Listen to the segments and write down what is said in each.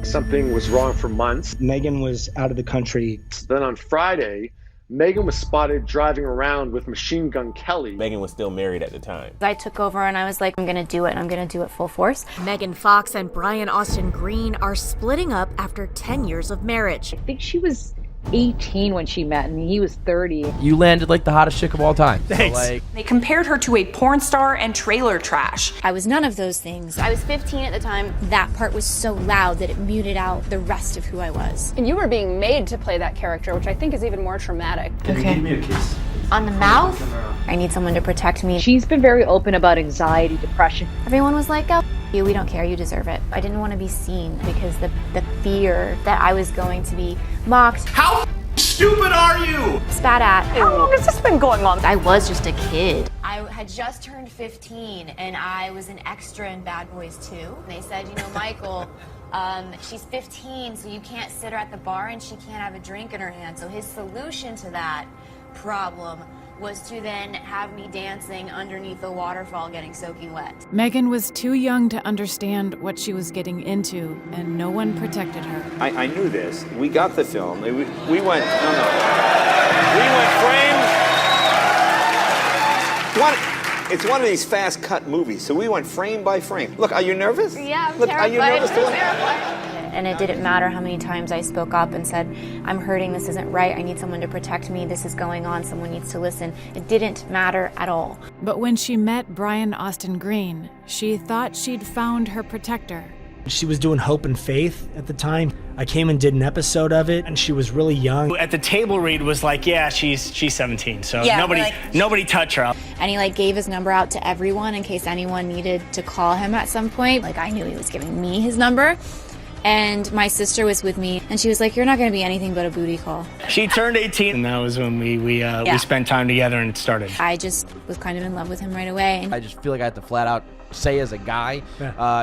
something was wrong for months. Megan was out of the country. Then on Friday, Megan was spotted driving around with Machine Gun Kelly. Megan was still married at the time. I took over and I was like, I'm gonna do it, and I'm gonna do it full force. Megan Fox and Brian Austin Green are splitting up after 10 years of marriage. I think she was 18 when she met, and he was 30. You landed like the hottest chick of all time. Thanks. So, like, they compared her to a porn star and trailer trash. I was none of those things. I was 15 at the time. That part was so loud that it muted out the rest of who I was. And you were being made to play that character, which I think is even more traumatic. Can you give me a kiss? On the mouth, I need someone to protect me. She's been very open about anxiety, depression. Everyone was like, oh, you, we don't care, you deserve it. I didn't want to be seen because the fear that I was going to be mocked. How stupid are you? Spat at. How long has this been going on? I was just a kid. I had just turned 15 and I was an extra in Bad Boys 2. And they said, you know, Michael, she's 15, so you can't sit her at the bar and she can't have a drink in her hand. So his solution to that problem was to then have me dancing underneath a waterfall getting soaking wet. Megan was too young to understand what she was getting into, and no one protected her. I knew this. We got the film. We went, We went frame. It's one of these fast cut movies, so we went frame by frame. Look, are you nervous? Yeah, I'm Look, terrified. Are you nervous? I'm terrified. And it didn't matter how many times I spoke up and said, I'm hurting, this isn't right, I need someone to protect me, this is going on, someone needs to listen. It didn't matter at all. But when she met Brian Austin Green, she thought she'd found her protector. She was doing Hope and Faith at the time. I came and did an episode of it, and she was really young. At the table read was like, yeah, she's 17, so Yeah, nobody touch her. And he gave his number out to everyone in case anyone needed to call him at some point. I knew he was giving me his number. And my sister was with me, and she was like, you're not going to be anything but a booty call. She turned 18, and that was when we spent time together and it started. I just was kind of in love with him right away. I just feel like I have to flat out say as a guy,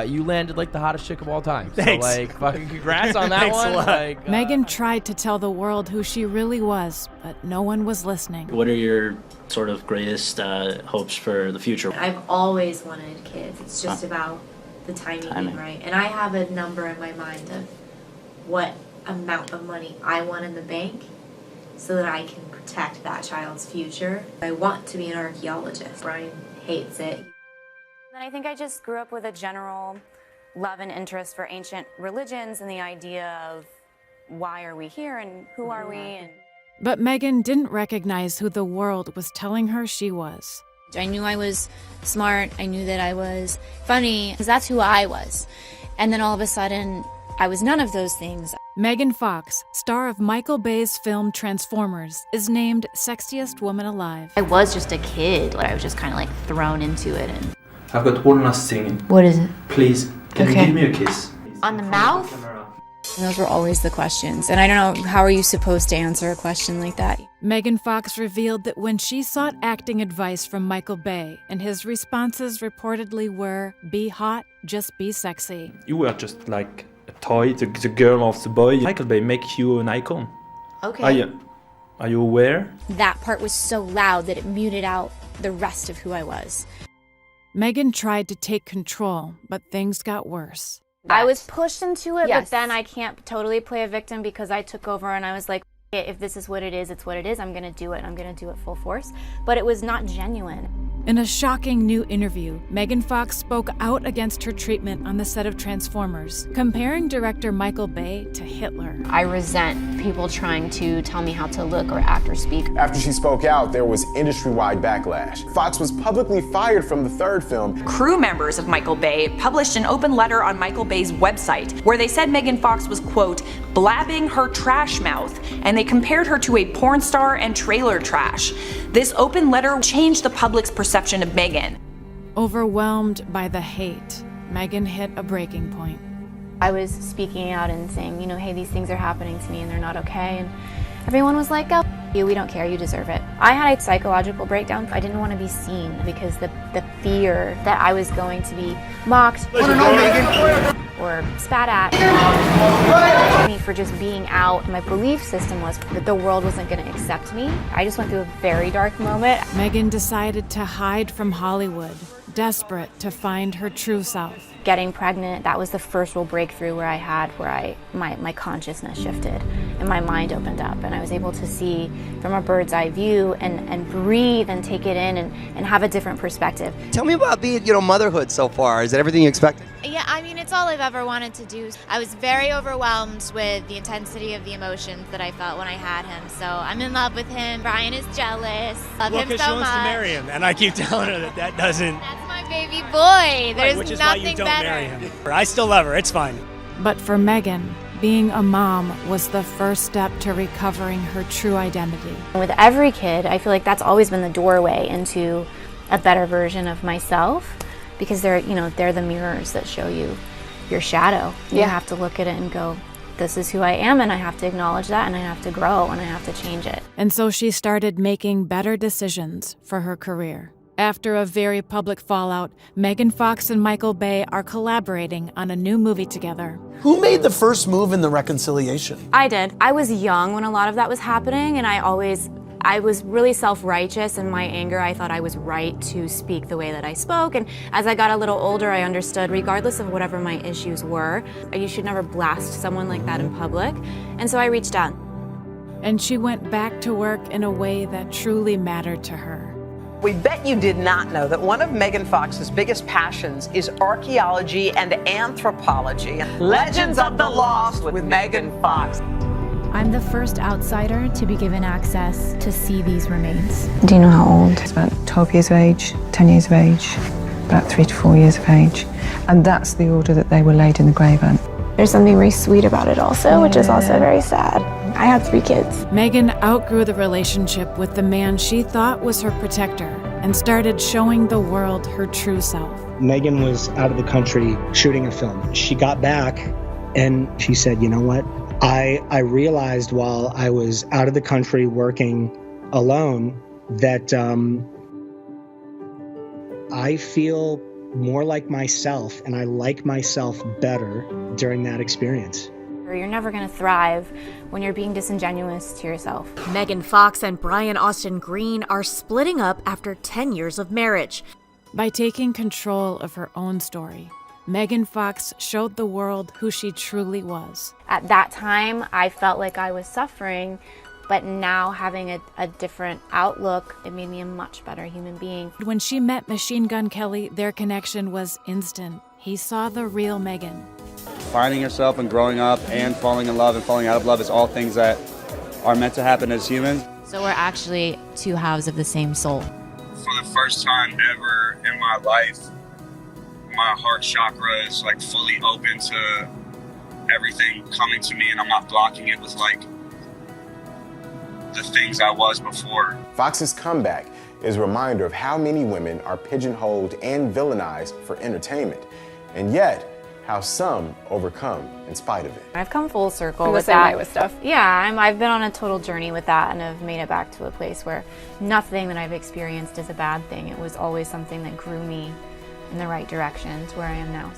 you landed like the hottest chick of all time. Thanks. So fucking congrats on that Thanks one. a lot. Megan tried to tell the world who she really was, but no one was listening. What are your sort of greatest hopes for the future? I've always wanted kids. It's just about the timing being right. And I have a number in my mind of what amount of money I want in the bank so that I can protect that child's future. I want to be an archaeologist. Brian hates it. And I think I just grew up with a general love and interest for ancient religions and the idea of why are we here and who are we? And But Megan didn't recognize who the world was telling her she was. I knew I was smart. I knew that I was funny, because that's who I was. And then all of a sudden, I was none of those things. Megan Fox, star of Michael Bay's film Transformers, is named Sexiest Woman Alive. I was just a kid. I was just kind of thrown into it. And I've got one last thing. what is it? Please, can you give me a kiss? On the mouth? And those were always the questions. And I don't know, how are you supposed to answer a question like that? Megan Fox revealed that when she sought acting advice from Michael Bay, and his responses reportedly were, be hot, just be sexy. You were just like a toy, the girl of the boy. Michael Bay make you an icon. Okay. Are you aware? That part was so loud that it muted out the rest of who I was. Megan tried to take control, but things got worse. I was pushed into it, Yes. but then I can't totally play a victim because I took over and I was like, if this is what it is, it's what it is. I'm going to do it. I'm going to do it full force. But it was not genuine. In a shocking new interview, Megan Fox spoke out against her treatment on the set of Transformers, comparing director Michael Bay to Hitler. I resent people trying to tell me how to look or act or speak. After she spoke out, there was industry-wide backlash. Fox was publicly fired from the third film. Crew members of Michael Bay published an open letter on Michael Bay's website where they said Megan Fox was, quote, blabbing her trash mouth, and they compared her to a porn star and trailer trash. This open letter changed the public's perception of Megan. Overwhelmed by the hate, Megan hit a breaking point. I was speaking out and saying, hey, these things are happening to me and they're not okay. And everyone was like, oh, you, we don't care, you deserve it. I had a psychological breakdown. I didn't want to be seen because the fear that I was going to be mocked or spat at me for just being out. My belief system was that the world wasn't going to accept me. I just went through a very dark moment. Megan decided to hide from Hollywood, desperate to find her true self. Getting pregnant, that was the first real breakthrough where my consciousness shifted and my mind opened up, and I was able to see from a bird's eye view and breathe and take it in and have a different perspective. Tell me about being, motherhood so far. Is that everything you expected? Yeah, I mean, it's all I've ever wanted to do. I was very overwhelmed with the intensity of the emotions that I felt when I had him. So I'm in love with him. Brian is jealous. Love him so much. Because she wants to marry him, and I keep telling her that doesn't. That's my baby boy. There's which is nothing why you don't better. marry him. I still love her. It's fine. But for Megan, being a mom was the first step to recovering her true identity. With every kid, I feel like that's always been the doorway into a better version of myself, because they're the mirrors that show you your shadow. You have to look at it and go, this is who I am, and I have to acknowledge that, and I have to grow, and I have to change it. And so she started making better decisions for her career. After a very public fallout, Megan Fox and Michael Bay are collaborating on a new movie together. Who made the first move in the reconciliation? I did. I was young when a lot of that was happening, and I was really self-righteous. In my anger, I thought I was right to speak the way that I spoke. And as I got a little older, I understood, regardless of whatever my issues were, you should never blast someone like that in public. And so I reached out. And she went back to work in a way that truly mattered to her. We bet you did not know that one of Megan Fox's biggest passions is archaeology and anthropology. Legends of the Lost with Megan Fox. I'm the first outsider to be given access to see these remains. Do you know how old? It's about 12 years of age, 10 years of age, about 3 to 4 years of age. And that's the order that they were laid in the grave in. There's something very sweet about it also, which is also very sad. I had 3 kids. Megan outgrew the relationship with the man she thought was her protector and started showing the world her true self. Megan was out of the country shooting a film. She got back and she said, you know what? I realized while I was out of the country working alone that I feel more like myself, and I like myself better during that experience. You're never going to thrive when you're being disingenuous to yourself. Megan Fox and Brian Austin Green are splitting up after 10 years of marriage. By taking control of her own story, Megan Fox showed the world who she truly was. At that time, I felt like I was suffering, but now having a different outlook, it made me a much better human being. When she met Machine Gun Kelly, their connection was instant. He saw the real Megan. Finding yourself and growing up and falling in love and falling out of love is all things that are meant to happen as humans. So we're actually 2 halves of the same soul. For the first time ever in my life, my heart chakra is like fully open to everything coming to me, and I'm not blocking it with like the things I was before. Fox's comeback is a reminder of how many women are pigeonholed and villainized for entertainment, and yet how some overcome in spite of it. I've come full circle with with the same that. way with stuff. Yeah, I've been on a total journey with that, and I've made it back to a place where nothing that I've experienced is a bad thing. It was always something that grew me in the right direction to where I am now.